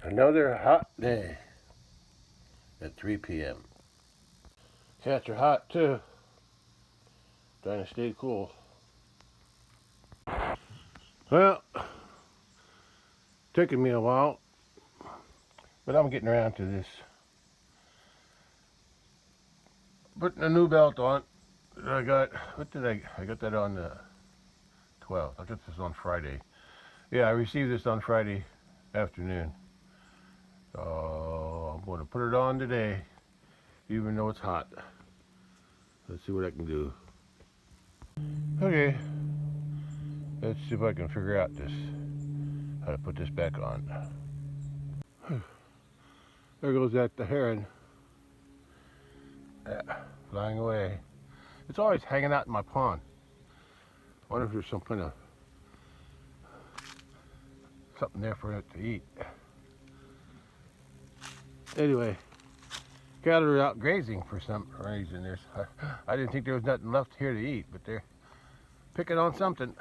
Another hot day at 3 p.m. Cats are hot too, trying to stay cool. Well, taking me a while, but I'm getting around to this. Putting a new belt on. I got that on the 12th. I got this on Friday. Yeah, I received this on Friday afternoon. So I'm going to put it on today, even though it's hot. Let's see what I can do. Okay, let's see if I can figure out how to put this back on. There goes the heron. Yeah, flying away. It's always hanging out in my pond. I wonder if there's some kind of something there for it to eat. Anyway, cattle are out grazing for some reason. I didn't think there was nothing left here to eat, but they're picking on something.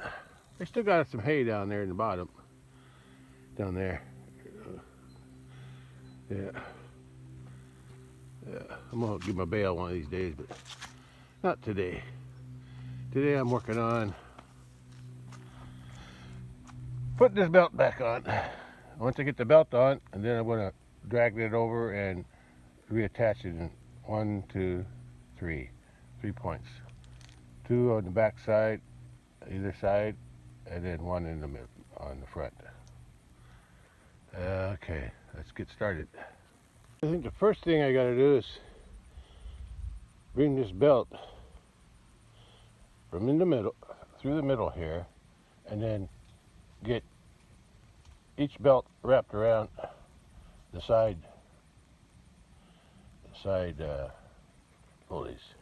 They still got some hay down there in the bottom. Down there. Yeah. I'm gonna give my bail one of these days, but not today. Today I'm working on putting this belt back on. Once I get the belt on, and then I'm gonna drag it over and reattach it in 1, 2, 3 points. 2 on the back side, either side, and then 1 in the middle on the front. Okay, let's get started. I think the first thing I gotta do is bring this belt from in the middle, through the middle here, and then get each belt wrapped around the side pulleys.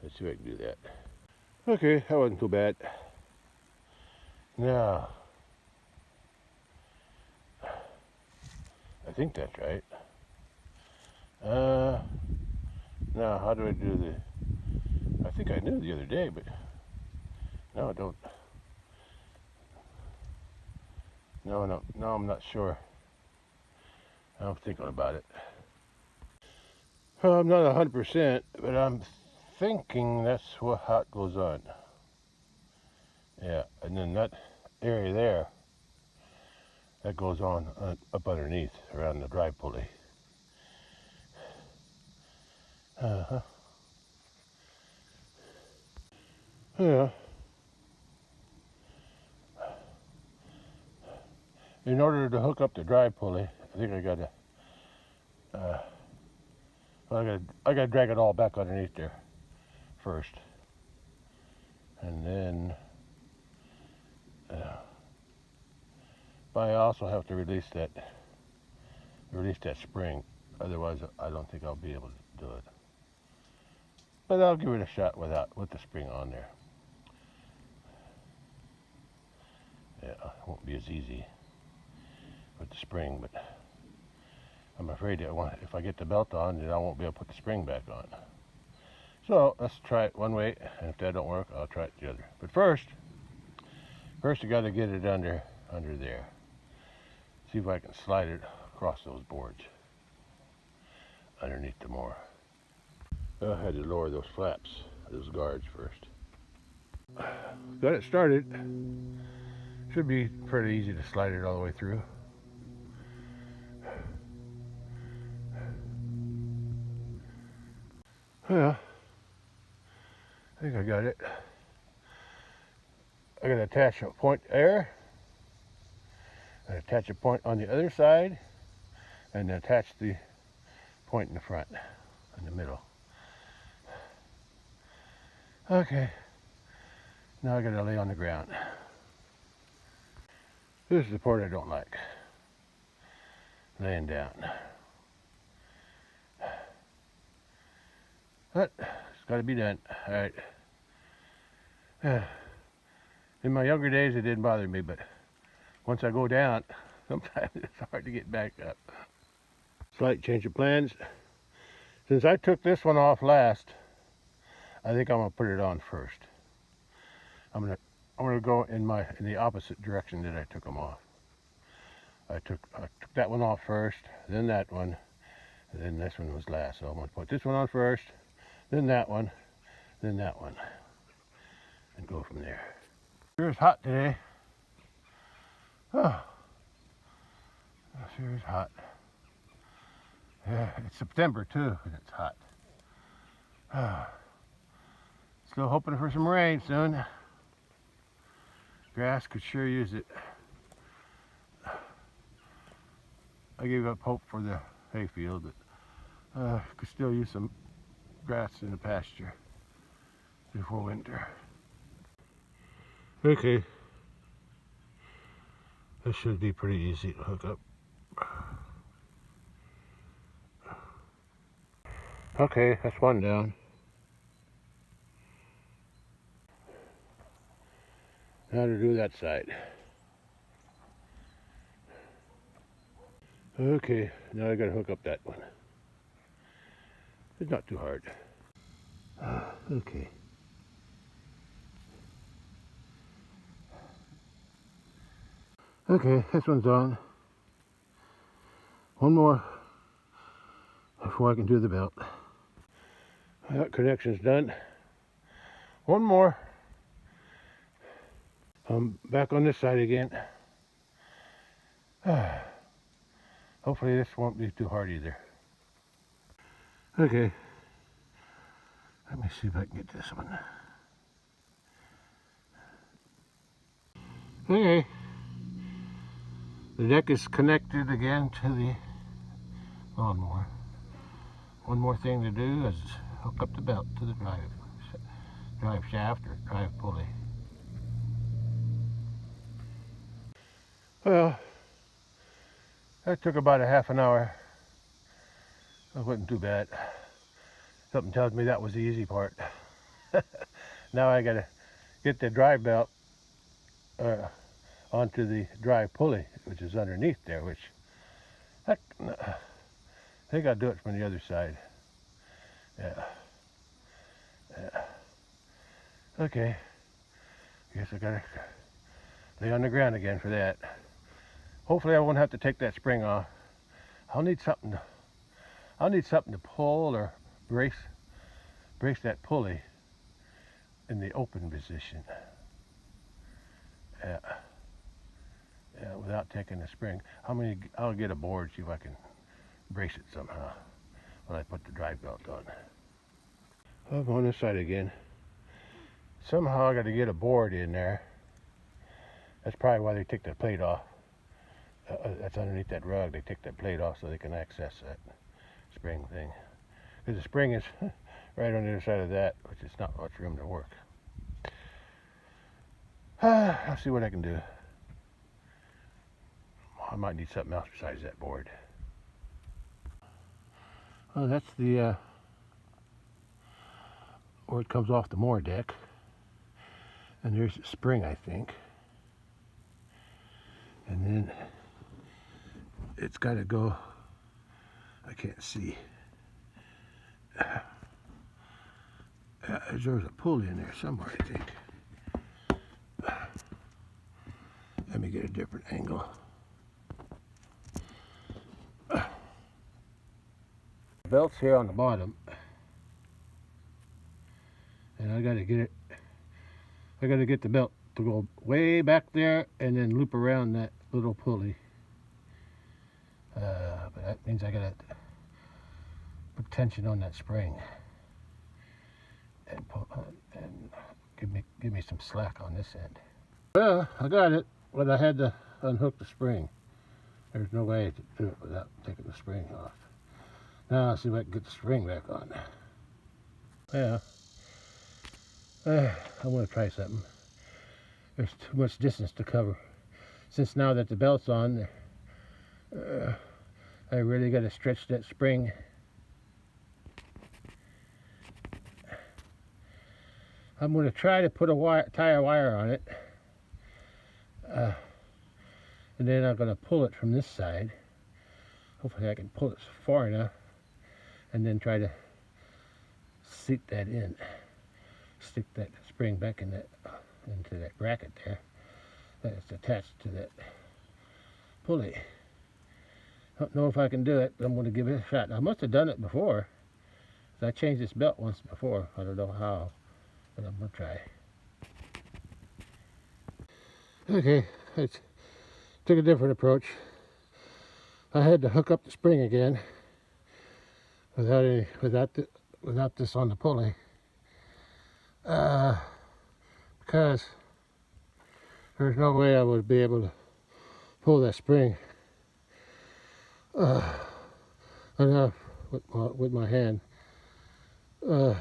Let's see if I can do that. Okay, that wasn't too bad. Now, I think that's right. Now, how do I do I think I knew the other day, but now I don't. No, I'm not sure. I'm thinking about it. I'm not 100%, but I'm thinking that's how it goes on. Yeah, and then that area there, that goes on up underneath, around the drive pulley. Yeah. In order to hook up the drive pulley, I think I gotta drag it all back underneath there first, and then but I also have to release that spring. Otherwise, I don't think I'll be able to do it. But I'll give it a shot with the spring on there. Yeah, it won't be as easy with the spring, but I'm afraid that if I get the belt on, then I won't be able to put the spring back on. So let's try it one way, and if that don't work, I'll try it the other. But first you got to get it under there. See if I can slide it across those boards underneath the mower. I had to lower those flaps, those guards first. Got it started. Should be pretty easy to slide it all the way through. Yeah, I think I got it. I gotta attach a point there. I attach a point on the other side, and attach the point in the front, in the middle. Okay, now I gotta lay on the ground. This is the part I don't like. Laying down. But it's gotta be done. Alright. In my younger days it didn't bother me, but once I go down, sometimes it's hard to get back up. Slight change of plans. Since I took this one off last, I think I'm gonna put it on first. I'm gonna go in the opposite direction that I took them off. I took that one off first, then that one, and then this one was last. So I'm going to put this one on first, then that one, and go from there. Sure is hot today. Oh, sure is hot. Yeah, it's September too, and it's hot. Still hoping for some rain soon. Grass could sure use it. I gave up hope for the hayfield, but could still use some grass in the pasture before winter. Okay, this should be pretty easy to hook up. Okay, that's one down. Now to do that side. Okay, now I gotta hook up that one. It's not too hard. Okay. Okay, this one's on. One more before I can do the belt. That connection's done. One more. I'm back on this side again. Hopefully this won't be too hard either. Okay. Let me see if I can get this one. Okay. The deck is connected again to the lawnmower. One more thing to do is hook up the belt to the drive shaft or drive pulley. Well, that took about a half an hour. It wasn't too bad. Something tells me that was the easy part. Now I gotta get the drive belt onto the drive pulley, which is underneath there, which I think I'll do it from the other side. Yeah. Okay. Guess I gotta lay on the ground again for that. Hopefully I won't have to take that spring off. I'll need something to pull or brace that pulley in the open position. Yeah. Yeah, without taking the spring. I'll get a board, see if I can brace it somehow when I put the drive belt on. I'm on this side again. Somehow I got to get a board in there. That's probably why they took that plate off. That's underneath that rug. They take that plate off so they can access that spring thing. Because the spring is right on the other side of that, which is not much room to work. I'll see what I can do. I might need something else besides that board. Well, that's the where it comes off the mower deck. And there's a spring, I think. And then it's got to go, I can't see. There's a pulley in there somewhere, I think. Let me get a different angle. The belt's here on the bottom. And I got to get the belt to go way back there and then loop around that little pulley. But that means I gotta put tension on that spring and give me some slack on this end. Well, I got it, but I had to unhook the spring. There's no way to do it without taking the spring off. Now I'll see if I can get the spring back on. Yeah. I want to try something. There's too much distance to cover. Since now that the belt's on, I really got to stretch that spring. I'm going to try to put tie a wire on it. And then I'm going to pull it from this side. Hopefully I can pull it far enough. And then try to seat that in. Stick that spring back into that bracket there that's attached to that pulley. I don't know if I can do it, but I'm going to give it a shot. I must have done it before. I changed this belt once before. I don't know how, but I'm going to try. Okay, I took a different approach. I had to hook up the spring again without this on the pulley, because there's no way I would be able to pull that spring enough with my hand to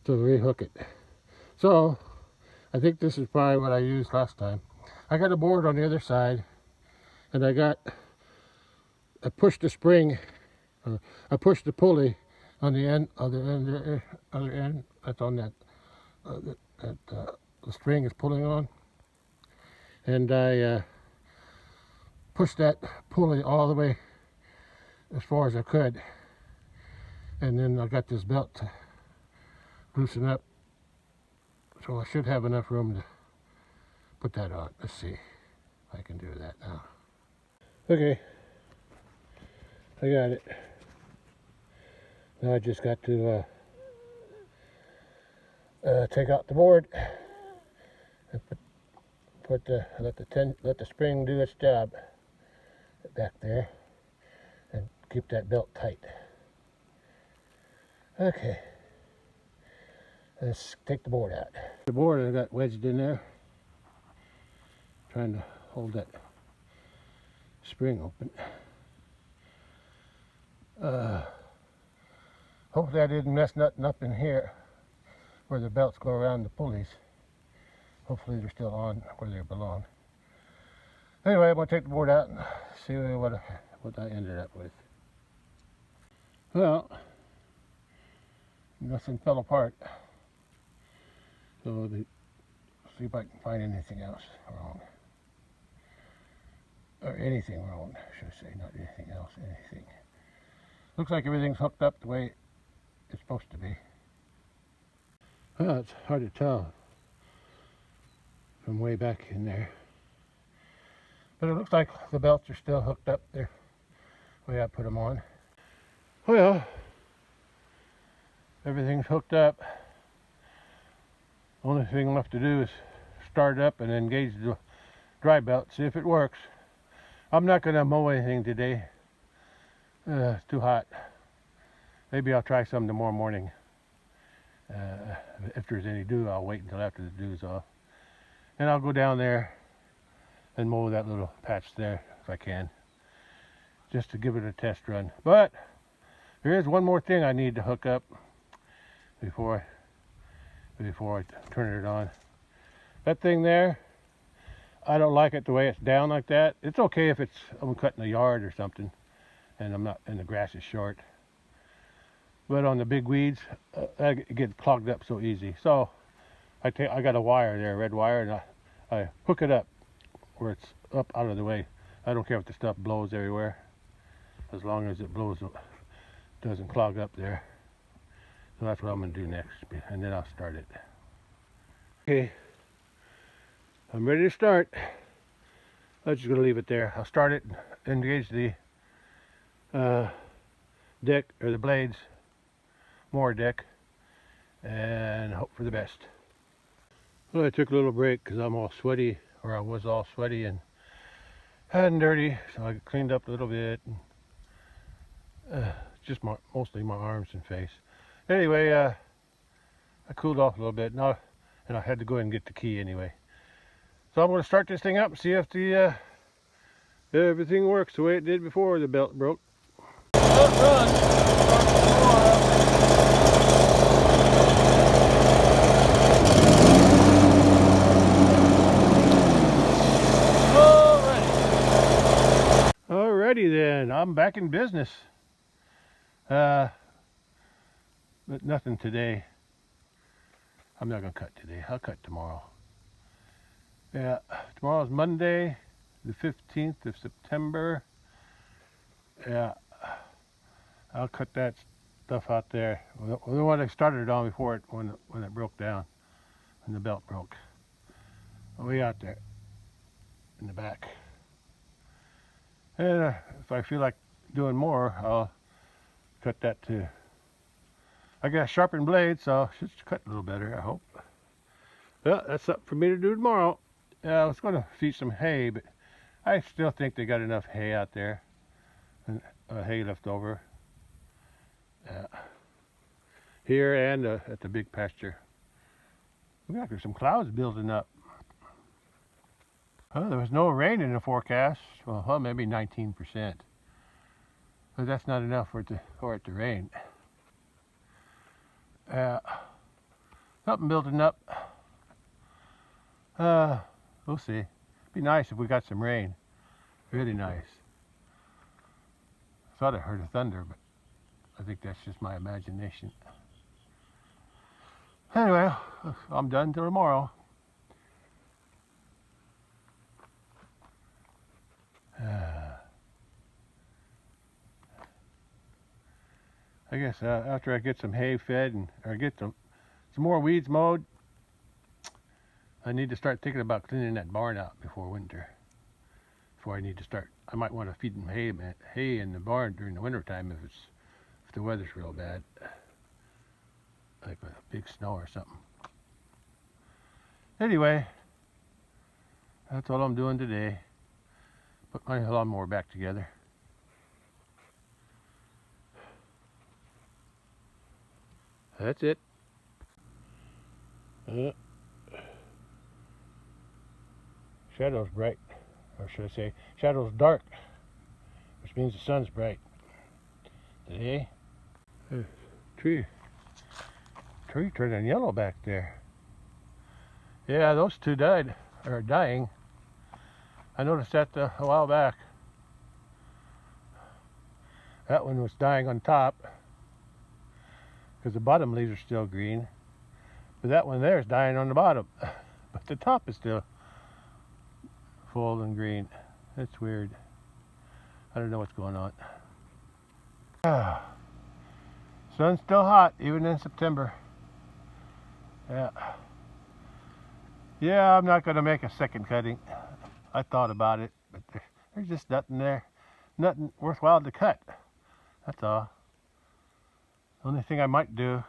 rehook it. So I think this is probably what I used last time. I got a board on the other side, and I pushed the spring, I pushed the pulley on the other end that's on that the string is pulling on, and I pushed that pulley all the way as far as I could, and then I got this belt to loosen up, so I should have enough room to put that on. Let's see if I can do that now. Okay, I got it. Now I just got to take out the board and let the spring do its job back there, and keep that belt tight. Okay, let's take the board out. The board I got wedged in there, trying to hold that spring open. Hopefully I didn't mess nothing up in here where the belts go around the pulleys. Hopefully they're still on where they belong. Anyway, I'm going to take the board out and see what I ended up with. Well, nothing fell apart. So let me see if I can find anything else wrong. Or anything wrong, I should say, not anything else, anything. Looks like everything's hooked up the way it's supposed to be. Well, it's hard to tell from way back in there. But it looks like the belts are still hooked up there, the way I put them on. Well, everything's hooked up. Only thing left to do is start it up and engage the dry belt, see if it works. I'm not going to mow anything today. It's too hot. Maybe I'll try some tomorrow morning. If there's any dew, I'll wait until after the dew's off. And I'll go down there and mow that little patch there if I can, just to give it a test run. But there is one more thing I need to hook up before I turn it on. That thing there, I don't like it the way it's down like that. It's okay if I'm cutting a yard or something and the grass is short. But on the big weeds, it gets clogged up so easy. So I got a wire there, a red wire, and I hook it up where it's up out of the way. I don't care if the stuff blows everywhere, as long as it doesn't clog up there. So that's what I'm going to do next, and then I'll start it. Okay, I'm ready to start. I'm just going to leave it there. I'll start it, engage the deck or the blades, more deck, and hope for the best. Well, I took a little break because I'm all sweaty, or I was all sweaty and hot and dirty, so I cleaned up a little bit. And, just mostly my arms and face. Anyway, I cooled off a little bit, and I had to go ahead and get the key anyway. So I'm going to start this thing up and see if everything works the way it did before the belt broke. Alrighty then, I'm back in business. But nothing today. I'm not going to cut today. I'll cut tomorrow. Yeah, tomorrow's Monday, the 15th of September. Yeah, I'll cut that stuff out there. The one I started it on before when it broke down, when the belt broke. Way out there in the back. And if I feel like doing more, I'll cut that too. I got a sharpened blade, so it should cut a little better, I hope. Well, that's something for me to do tomorrow. I was going to feed some hay, but I still think they got enough hay out there. And hay left over. Here and at the big pasture. Look like there's some clouds building up. Oh, there was no rain in the forecast. Well, maybe 19%. But that's not enough for it to rain. Something building up. We'll see. It'd be nice if we got some rain. Really nice. I thought I heard a thunder, but I think that's just my imagination. Anyway, I'm done till tomorrow. I guess after I get some hay fed or get some more weeds mowed, I need to start thinking about cleaning that barn out before winter. Before I need to start, I might want to feed them hay in the barn during the winter time if the weather's real bad, like a big snow or something. Anyway, that's all I'm doing today. Put my lawnmower back together. That's it. Shadow's bright, or should I say, shadow's dark, which means the sun's bright. Today, tree turning yellow back there. Yeah, those two are dying. I noticed that a while back. That one was dying on top because the bottom leaves are still green, but that one there is dying on the bottom, but the top is still full and green. That's weird. I don't know what's going on. Sun's still hot even in September. Yeah, I'm not going to make a second cutting. I thought about it, but there's just nothing there. Nothing worthwhile to cut. That's all. The only thing I might do,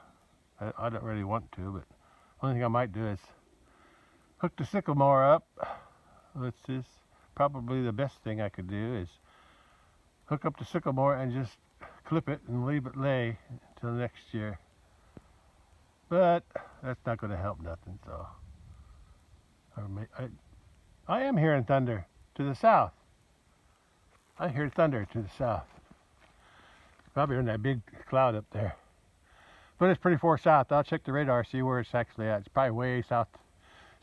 I don't really want to, but the only thing I might do is hook the sickle mower up. Which is probably the best thing I could do, is hook up the sickle mower and just clip it and leave it lay until next year. But that's not going to help nothing, so I am hearing thunder to the south. I hear thunder to the south. Probably in that big cloud up there. But it's pretty far south. I'll check the radar, see where it's actually at. It's probably way south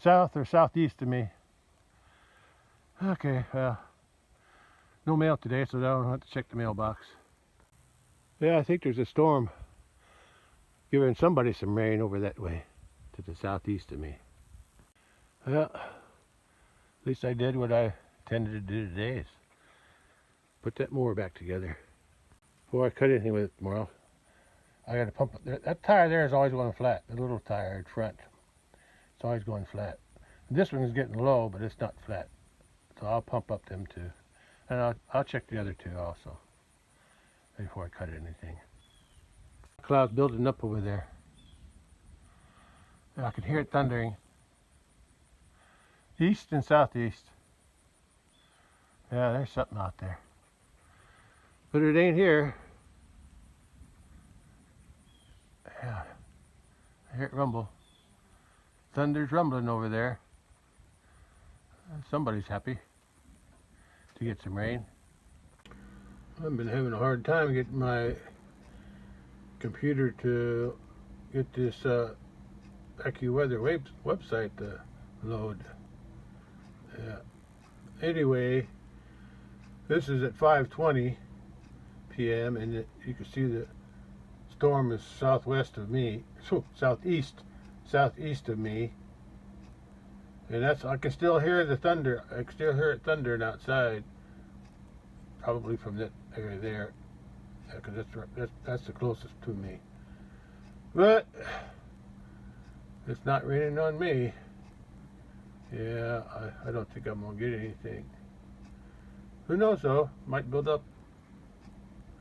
or southeast of me. Okay, no mail today, so I don't have to check the mailbox. Yeah, I think there's a storm giving somebody some rain over that way to the southeast of me. Well, at least I did what I intended to do today, is put that mower back together. Before I cut anything with it tomorrow, I got to pump it. That tire there is always going flat. The little tire in front, it's always going flat. This one is getting low, but it's not flat. So I'll pump up them two. And I'll check the other two also before I cut anything. Clouds building up over there. Yeah, I could hear it thundering. East and southeast. Yeah, there's something out there. But it ain't here. Yeah, I hear it rumble. Thunder's rumbling over there. Somebody's happy to get some rain. I've been having a hard time getting my computer to get this AccuWeather website to load. Anyway, this is at 5:20 p.m. and you can see the storm is southwest of me, southeast of me. And I can still hear the thunder. I can still hear it thundering outside. Probably from that area there, because that's the closest to me. But it's not raining on me. Yeah, I don't think I'm gonna get anything. Who knows though? Might build up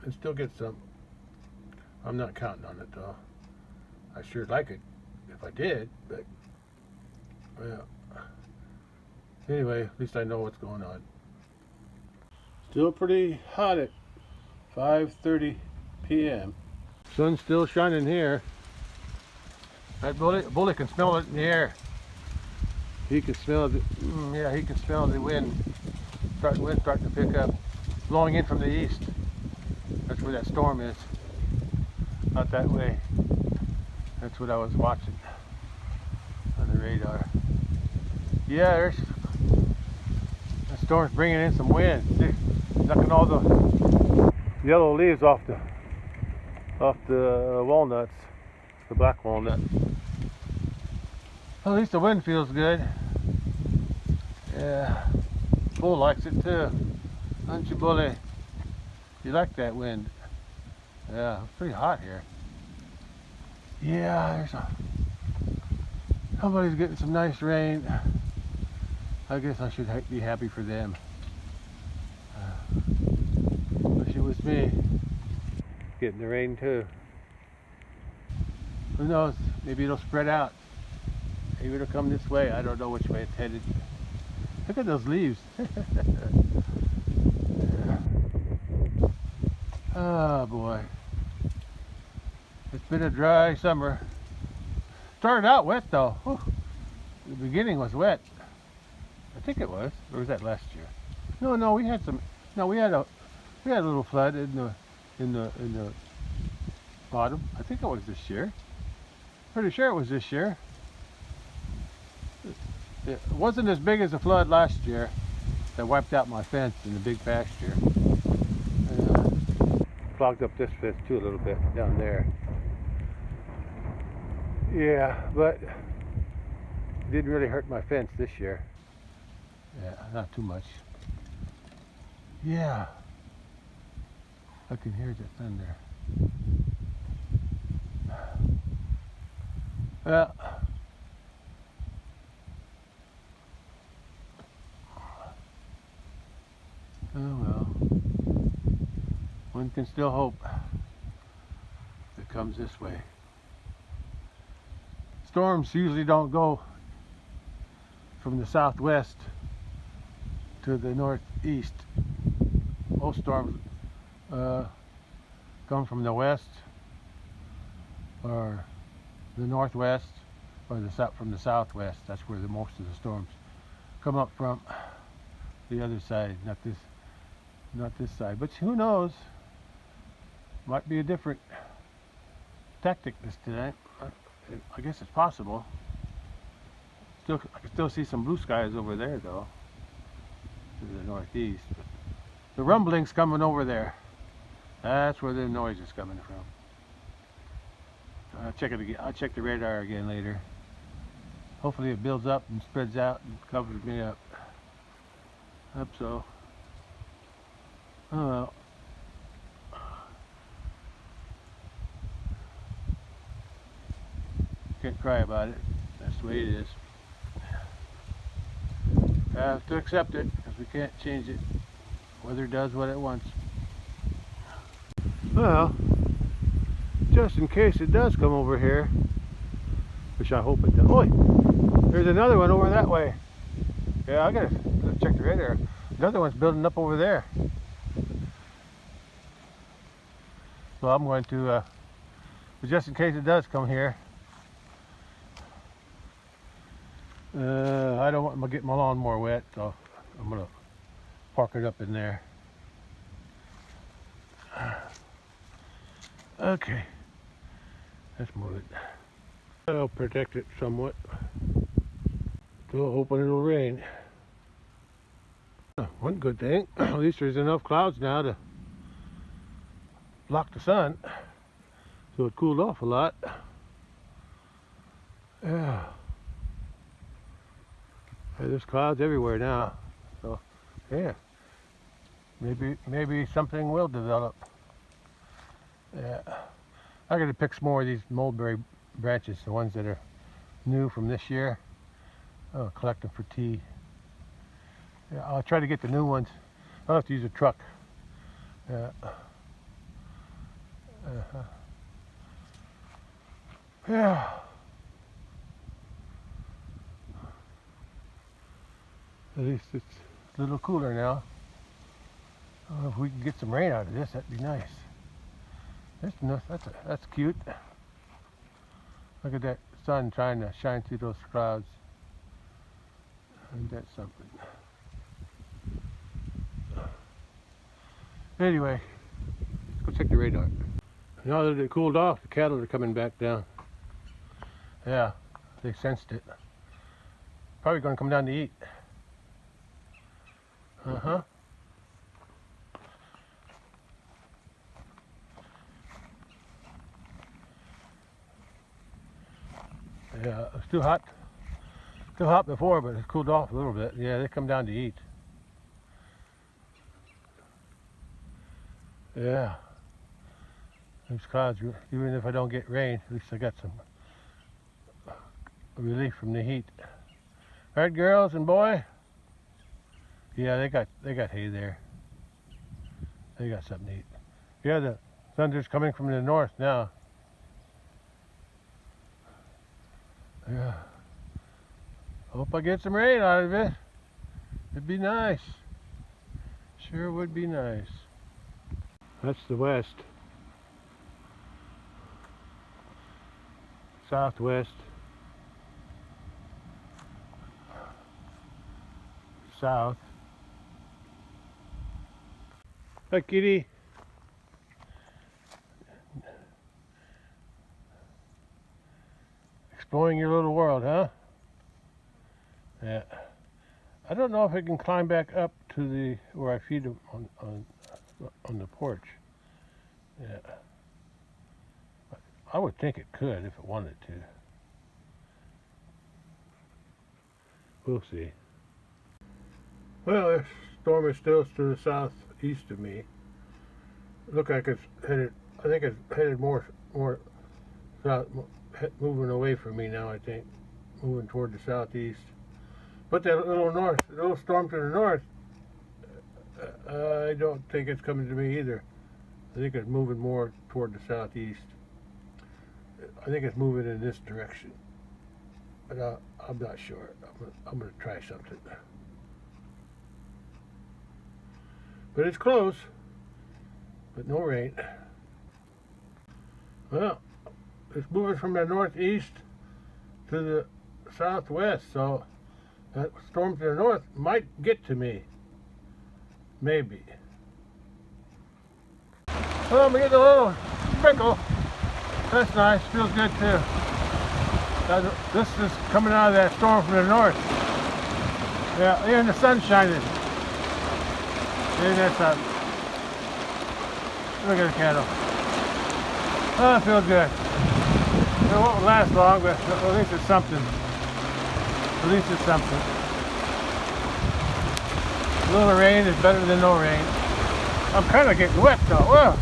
and still get some. I'm not counting on it though. I sure like it if I did, but well. Anyway, at least I know what's going on. Still pretty hot at 5:30 p.m. Sun's still shining here. That bully can smell it in the air. He can smell it. Yeah, he can smell the wind. Starting to pick up, blowing in from the east. That's where that storm is. Not that way. That's what I was watching on the radar. Yeah, the storm's bringing in some wind. See, knocking all the yellow leaves off the walnuts, the black walnut. Well, at least the wind feels good. Yeah, Bull likes it too. Don't you, Bully? You like that wind? Yeah, it's pretty hot here. Yeah, somebody's getting some nice rain. I guess I should be happy for them. Wish it was me getting the rain too. Who knows? Maybe it'll spread out. Maybe it'll come this way. I don't know which way it's headed. Look at those leaves. Oh boy. It's been a dry summer. Started out wet though. Whew. The beginning was wet. I think it was. Or was that last year? No, we had some. No, we had a little flood in the bottom. I think it was this year. Pretty sure it was this year. It wasn't as big as the flood last year that wiped out my fence in the big pasture. Clogged up this fence too a little bit down there. Yeah, but it didn't really hurt my fence this year. Yeah, not too much. Yeah, I can hear the thunder. Well, oh well, one can still hope it comes this way. Storms usually don't go from the southwest to the northeast. Most storms come from the west or the northwest or from the southwest. That's where most of the storms come up from. The other side, not this side. But who knows? Might be a different tactic this tonight. I guess it's possible. I can still see some blue skies over there though, to the northeast. But the rumbling's coming over there. That's where the noise is coming from. I'll check it again. I'll check the radar again later. Hopefully it builds up and spreads out and covers me up. Hope so. Oh well. Can't cry about it. That's the way it is. I have to accept it because we can't change it. Weather does what it wants. Well, just in case it does come over here, which I hope it does. Oh, there's another one over that way. Yeah, I gotta check the radar. Another one's building up over there. So I'm going to, just in case it does come here, I don't want to get my lawnmower wet, so I'm going to park it up in there. Okay, let's move it. I'll protect it somewhat. Still hoping it'll rain. One good thing, at least there's enough clouds now to block the sun, so it cooled off a lot. Yeah. There's clouds everywhere now, so yeah, maybe something will develop. Yeah, I got to pick some more of these mulberry branches, the ones that are new from this year. I'll collect them for tea. Yeah, I'll try to get the new ones I'll have to use a truck. Yeah. Yeah. At least it's a little cooler now. If we can get some rain out of this, that'd be nice. That's cute. Look at that sun trying to shine through those clouds. Ain't that something? Anyway, let's go check the radar. Now that it cooled off, the cattle are coming back down. Yeah, they sensed it. Probably going to come down to eat. Uh-huh. Yeah, it was too hot. Too hot before, but it's cooled off a little bit. Yeah, they come down to eat. Yeah. These clouds, even if I don't get rain, at least I got some relief from the heat. All right, girls and boy. Yeah, they got hay there. They got something to eat. Yeah, the thunder's coming from the north now. Yeah. Hope I get some rain out of it. It'd be nice. Sure would be nice. That's the west. Southwest. South. Hi, kitty. Exploring your little world, huh? Yeah. I don't know if I can climb back up to the where I feed them on the porch. Yeah. I would think it could if it wanted to. We'll see. Well, this storm is still to the southeast of me. Look like it's headed. I think it's headed more south, moving away from me now. I think moving toward the southeast. But that little storm to the north, I don't think it's coming to me either. I think it's moving more toward the southeast. I think it's moving in this direction, but I'm not sure. I'm gonna try something. But it's close, but no rain. Well, it's moving from the northeast to the southwest, so that storm to the north might get to me. Maybe. Well, I'm getting a little sprinkle. That's nice. Feels good too. This is coming out of that storm from the north. Yeah, even the sun's shining. Ain't that something? Look at the cattle. Oh, it feels good. It won't last long, but at least it's something. At least it's something. A little rain is better than no rain. I'm kind of getting wet though. Whoa.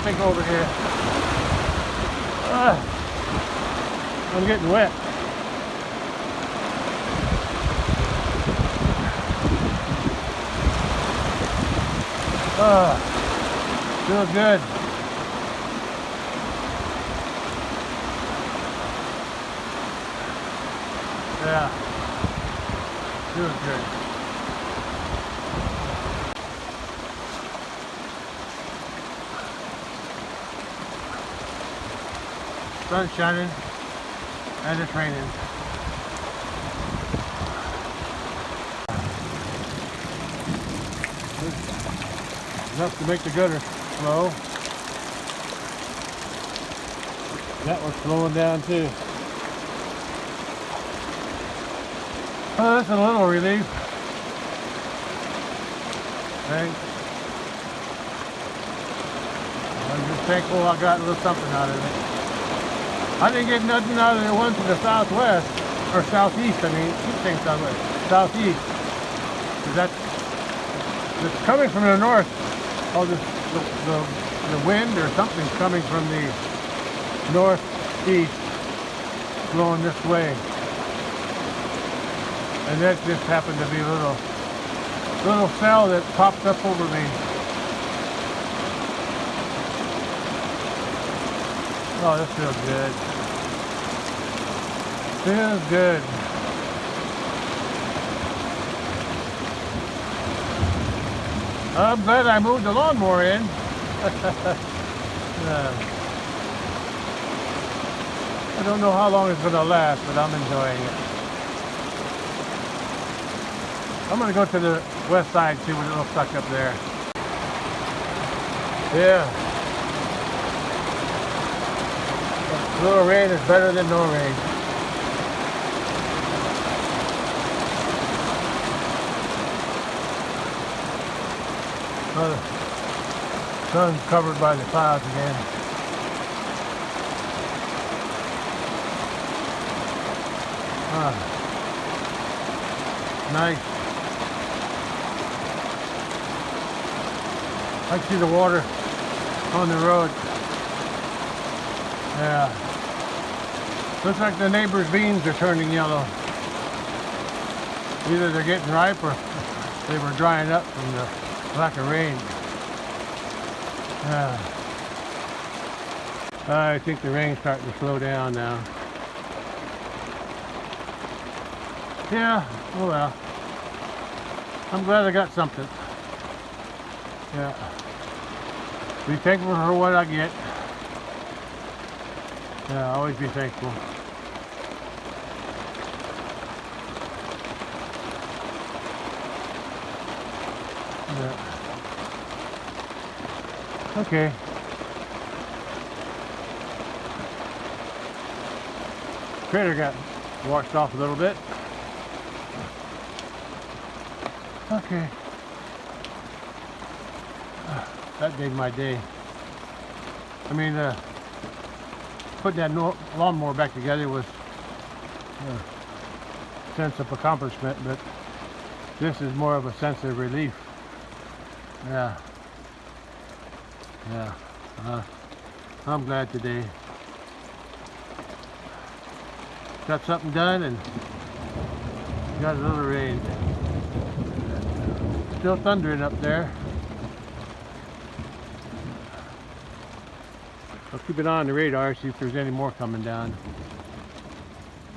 Think over here. I'm getting wet. Feels good. Yeah. Feels good. Sun's shining and it's raining. Enough to make the gutter flow. That was slowing down too. Oh, that's a little relief. Thanks. I'm just thankful I got a little something out of it. I didn't get nothing out of the one to the southwest, or southeast, I mean, keep saying southwest, southeast. It's coming from the north. Oh, the wind or something's coming from the northeast, blowing this way. And that just happened to be a little cell that popped up over me. Oh, this feels good. Feels good. I'm glad I moved the lawnmower in. I don't know how long it's going to last, but I'm enjoying it. I'm going to go to the west side and see what it looks like up there. Yeah. A little rain is better than no rain. Oh, the sun's covered by the clouds again. Ah, nice. I see the water on the road. Yeah. Looks like the neighbor's beans are turning yellow. Either they're getting ripe or they were drying up from the lack of rain. Yeah. I think the rain's starting to slow down now. Yeah, oh well. I'm glad I got something. Yeah. Be thankful for what I get. Yeah, always be thankful. Yeah. Okay. Crater got washed off a little bit. Okay. That made my day. I mean, putting that lawnmower back together was a sense of accomplishment, but this is more of a sense of relief. Yeah. Yeah. I'm glad today. Got something done and got a little rain. Still thundering up there. I'll keep it on the radar, see if there's any more coming down.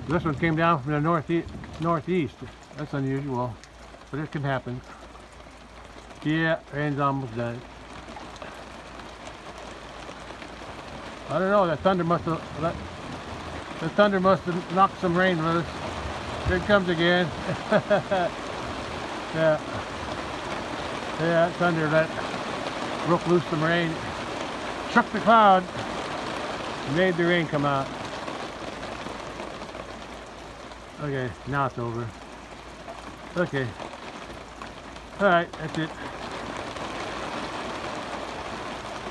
This one came down from the northeast. That's unusual, but it can happen. Yeah, rain's almost done. I don't know, the thunder must have knocked some rain loose. Here it comes again. Yeah. Yeah, that thunder broke loose some rain. Shook the cloud. Made the rain come out. Okay, now it's over. Okay. Alright, that's it.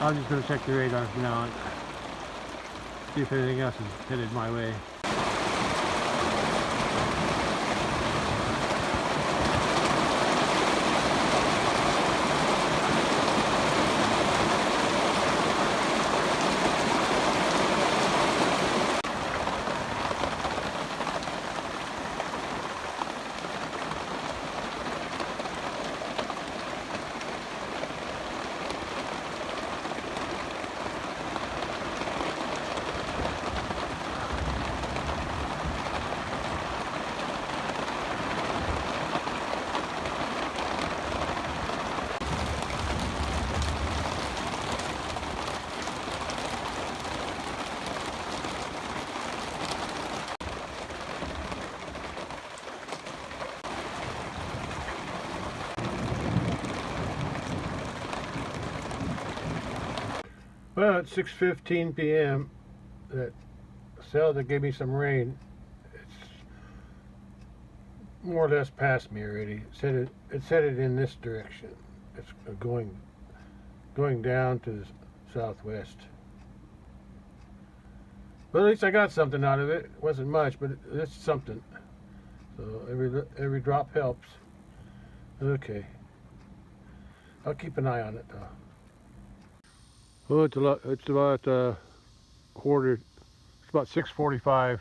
I'm just going to check the radar from now on. See if anything else is headed my way. Well, it's 6:15 p.m. That cell that gave me some rain, it's more or less past me already. It said it in this direction. It's going down to the southwest. But at least I got something out of it. It wasn't much, but it's something. So every drop helps. Okay. I'll keep an eye on it though. Well, it's about quarter. It's about 6:45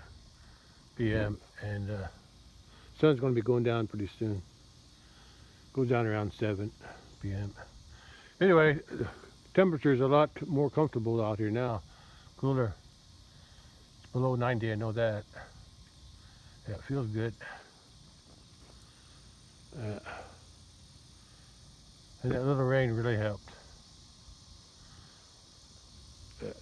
p.m. and Sun's going to be going down pretty soon. Goes down around 7 p.m. Anyway, the temperature is a lot more comfortable out here now. Cooler. It's below 90, I know that. Yeah, it feels good. And that little rain really helped. It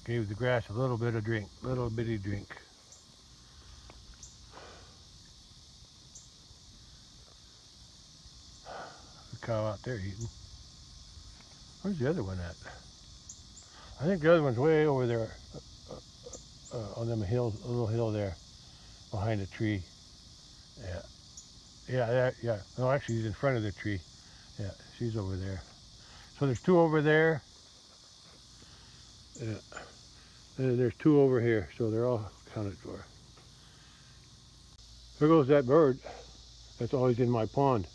gave the grass a little bit of drink, little bitty drink. The cow out there eating. Where's the other one at? I think the other one's way over there on them hills, a little hill there behind the tree. Yeah. Yeah. No, actually, she's in front of the tree. Yeah, she's over there. So there's 2 over there. Yeah. And there's 2 over here, so they're all accounted for. There goes that bird. That's always in my pond.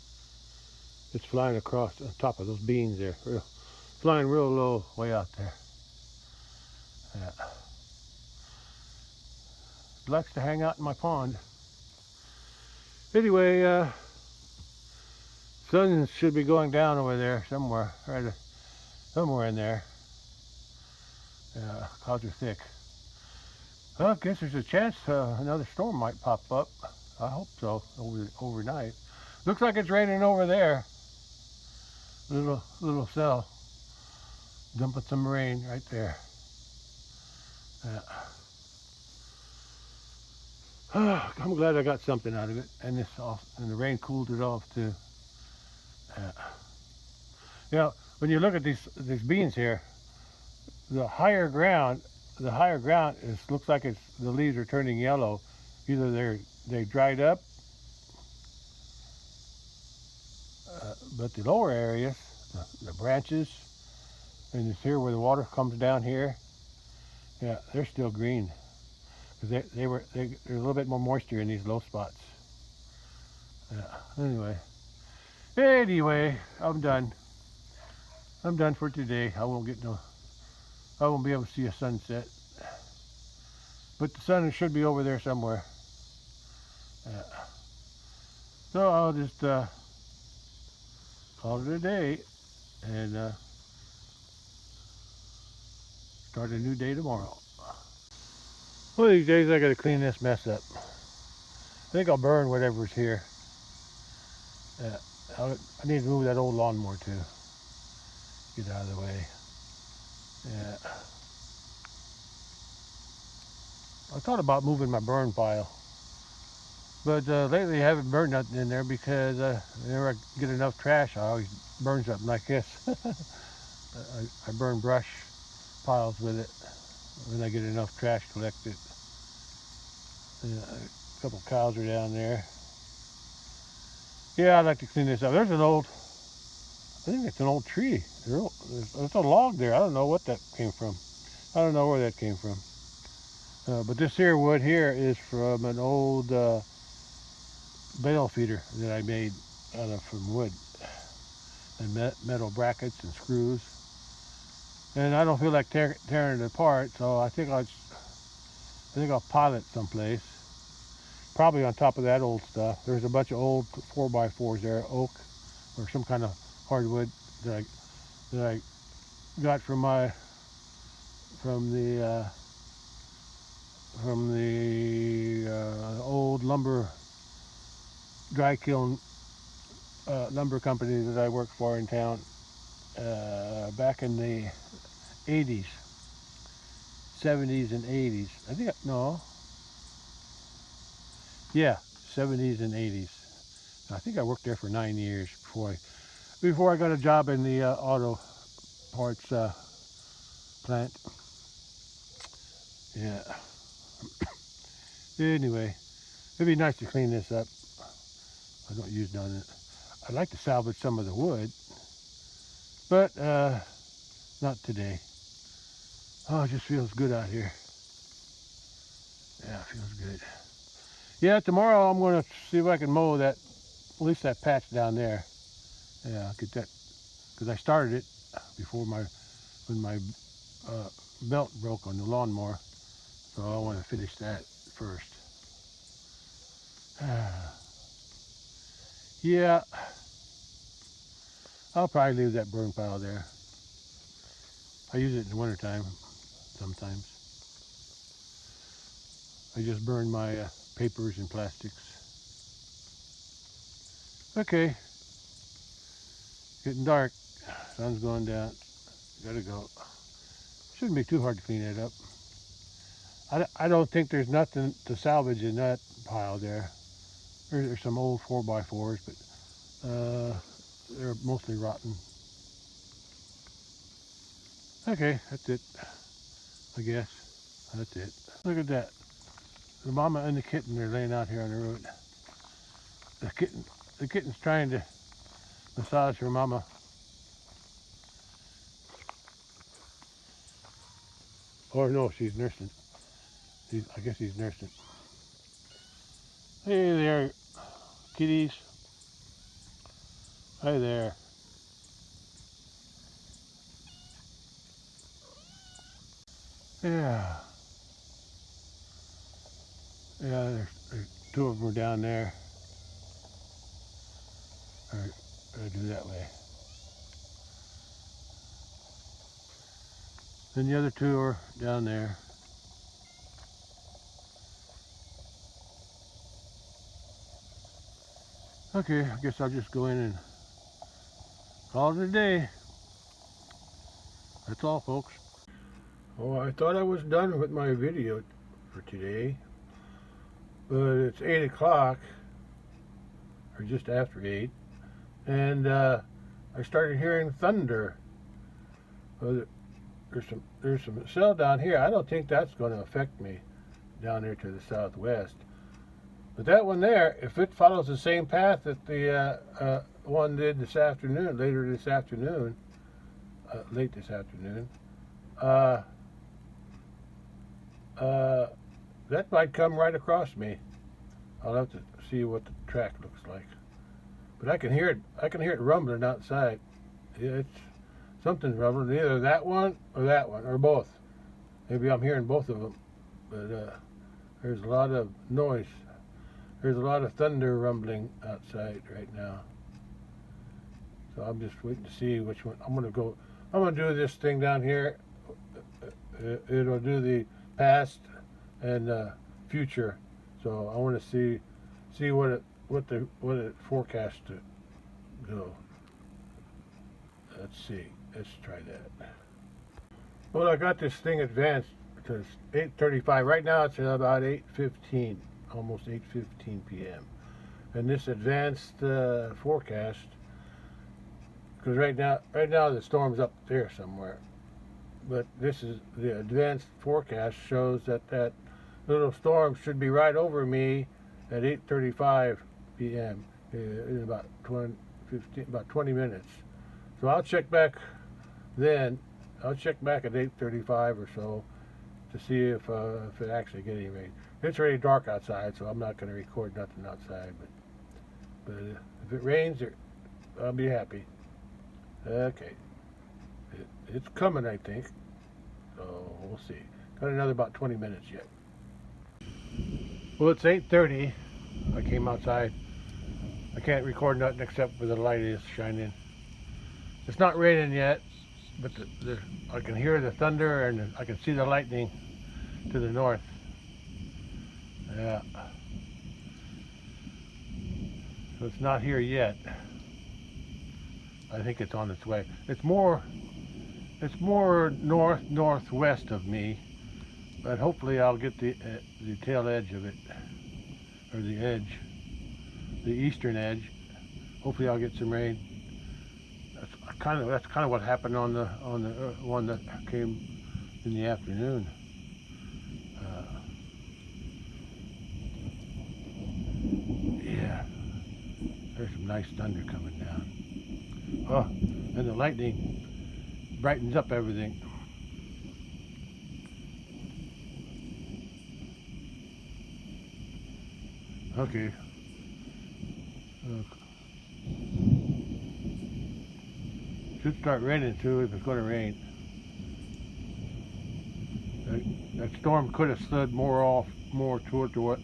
It's flying across on top of those beans there. Flying real low way out there. Yeah. It likes to hang out in my pond. Anyway, sun should be going down over there somewhere, right, somewhere in there. Yeah, clouds are thick. Well, I guess there's a chance another storm might pop up. I hope so, overnight. Looks like it's raining over there. Little cell. Dumping some rain right there. Yeah. I'm glad I got something out of it, and the rain cooled it off too. You know, when you look at these beans here, the higher ground looks like the leaves are turning yellow. Either they dried up, but the lower areas, the branches, and it's here where the water comes down here. Yeah, they're still green because there's a little bit more moisture in these low spots. Yeah. Anyway, I'm done. I'm done for today. I won't be able to see a sunset. But the sun should be over there somewhere. So I'll just call it a day and start a new day tomorrow. One of these days I gotta clean this mess up. I think I'll burn whatever's here. I need to move that old lawnmower too. Get out of the way. Yeah. I thought about moving my burn pile, but lately I haven't burned nothing in there because whenever I get enough trash, I always burn something like this. I burn brush piles with it when I get enough trash collected. A couple cows are down there. Yeah, I'd like to clean this up. I think it's an old tree. There's a log there. I don't know what that came from. I don't know where that came from. But this here wood here is from an old bale feeder that I made from wood and metal brackets and screws. And I don't feel like tearing it apart, so I think I'll pile it someplace. Probably on top of that old stuff. There's a bunch of old 4x4s there, oak or some kind of hardwood that I got from the old lumber dry kiln lumber company that I worked for in town back in the 80s, 70s and 80s. I think, no. Yeah, 70s and 80s. I think I worked there for 9 years before I got a job in the auto parts plant. Yeah. Anyway, it'd be nice to clean this up. I don't use none of it. I'd like to salvage some of the wood, but not today. Oh, it just feels good out here. Yeah, it feels good. Yeah, tomorrow I'm going to see if I can mow at least that patch down there. Yeah, get that, because I started it before when my belt broke on the lawnmower. So I want to finish that first. Yeah, I'll probably leave that burn pile there. I use it in the wintertime sometimes. I just burn my papers and plastics. Okay, getting dark. Sun's going down. Gotta go. Shouldn't be too hard to clean it up. I don't think there's nothing to salvage in that pile there. There's some old 4x4s, but they're mostly rotten. Okay, that's it. I guess that's it. Look at that. The mama and the kitten are laying out here on the road. The kitten's trying to massage her mama. Or no, she's nursing. I guess he's nursing. Hey there, kitties. Hi there. Yeah. Yeah, there's two of them are down there. Or do that way. Then the other two are down there. Okay, I guess I'll just go in and call it a day. That's all, folks. Oh, I thought I was done with my video for today, but it's 8 o'clock, or just after 8, and I started hearing thunder. There's some cell down here. I don't think that's going to affect me down there to the southwest. But that one there, if it follows the same path that the one did this afternoon, late this afternoon, that might come right across me. I'll have to see what the track looks like. But I can hear it. I can hear it rumbling outside. It's something's rumbling. Either that one, or both. Maybe I'm hearing both of them. But there's a lot of noise. There's a lot of thunder rumbling outside right now. So I'm just waiting to see which one. I'm gonna do this thing down here. It'll do the past and future. So I want to see what it forecasts to go. Let's see. Let's try that. Well, I got this thing advanced to 8:35. Right now it's about 8:15, almost 8:15 p.m. And this advanced forecast, because right now the storm's up there somewhere, but this is the advanced forecast shows that little storm should be right over me at 8:35 p.m. in about 20 minutes. So I'll check back then. I'll check back at 8:35 or so to see if it actually get any rain. It's already dark outside, so I'm not going to record nothing outside. But if it rains, I'll be happy. Okay, it's coming, I think. So we'll see. Got another about 20 minutes yet. Well, it's 8:30. I came outside. I can't record nothing except for the light is shining. It's not raining yet, but I can hear the thunder and I can see the lightning to the north. Yeah. So it's not here yet. I think it's on its way. It's more northwest of me, but hopefully I'll get the tail edge of it, or the eastern edge. Hopefully I'll get some rain. That's kind of what happened on the one that came in the afternoon. Yeah, there's some nice thunder coming down. Oh, and the lightning brightens up everything. Okay. Should start raining too if it's going to rain. That storm could have slid more toward the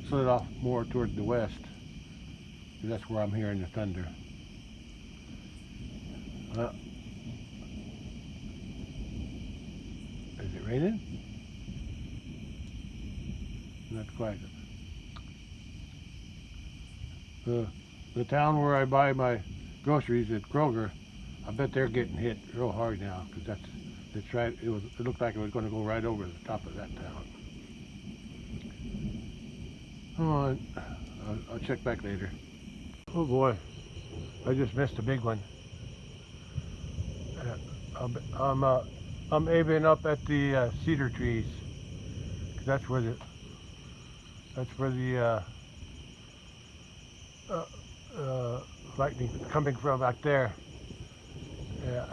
slid off more toward the west. That's where I'm hearing the thunder. Is it raining? Not quite. The town where I buy my groceries at Kroger, I bet they're getting hit real hard now, because it's right. It looked like it was going to go right over the top of that town. Come on, I'll check back later. Oh boy, I just missed a big one. I'm aiming up at the cedar trees. That's where the lightning coming from back there. Yeah.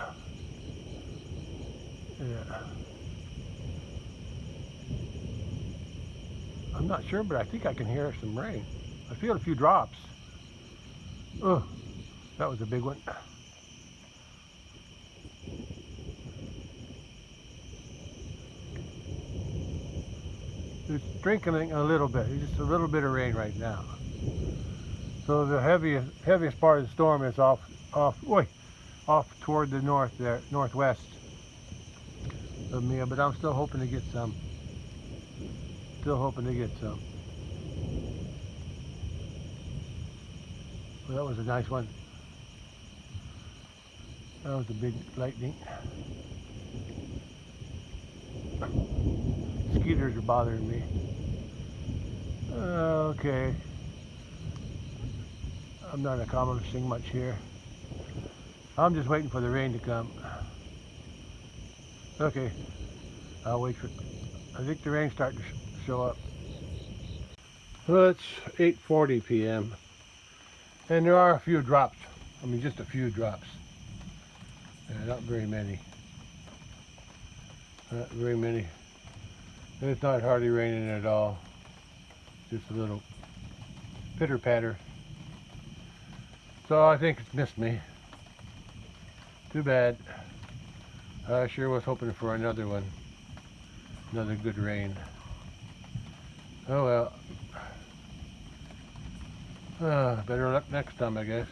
I'm not sure, but I think I can hear some rain. I feel a few drops. Oh, that was a big one. It's sprinkling a little bit. It's just a little bit of rain right now. So the heaviest part of the storm is off toward the north there, northwest of me. But I'm still hoping to get some. Well, that was a nice one. That was a big lightning. Mosquitoes are bothering me. Okay. I'm not accomplishing much here. I'm just waiting for the rain to come. Okay. I'll wait for it. I think the rain's starting to show up. Well, it's 8:40 p.m. and there are a few drops. I mean, just a few drops. Not very many. Not very many. And it's not hardly raining at all. Just a little pitter patter. So I think it's missed me. Too bad. I sure was hoping for another one. Another good rain. Oh well. Better luck next time, I guess.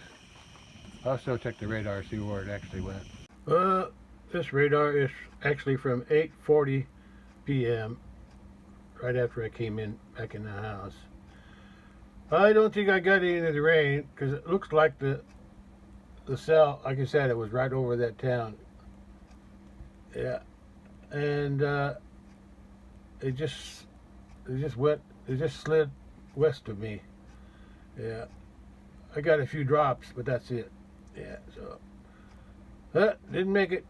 I'll still check the radar, see where it actually went. This radar is actually from 8:40 p.m. right after I came back in the house. I don't think I got any of the rain, because it looks like the cell, like I said, it was right over that town. Yeah, and it just slid west of me. Yeah, I got a few drops, but that's it. Yeah, so didn't make it,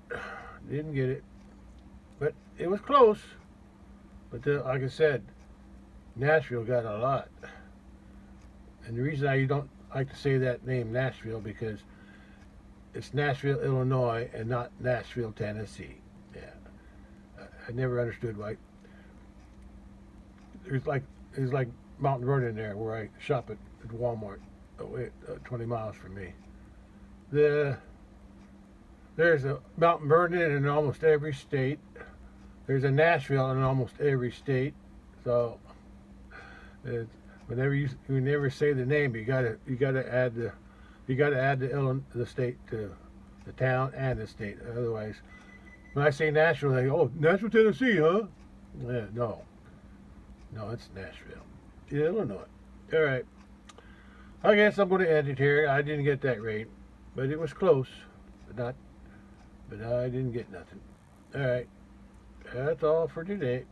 didn't get it, but it was close. But like I said, Nashville got a lot. And the reason I don't like to say that name, Nashville, because it's Nashville, Illinois, and not Nashville, Tennessee. Yeah, I never understood why. There's like Mount Vernon there, where I shop at Walmart, 20 miles from me. There's a Mount Vernon in almost every state. There's a Nashville in almost every state. So whenever you never say the name, you gotta add the state to the town and the state. Otherwise, when I say Nashville, they go, "Oh, Nashville, Tennessee, huh?" Yeah, no, it's Nashville, Illinois. All right. I guess I'm going to end it here. I didn't get that rain, but it was close. But I didn't get nothing. All right. That's all for today.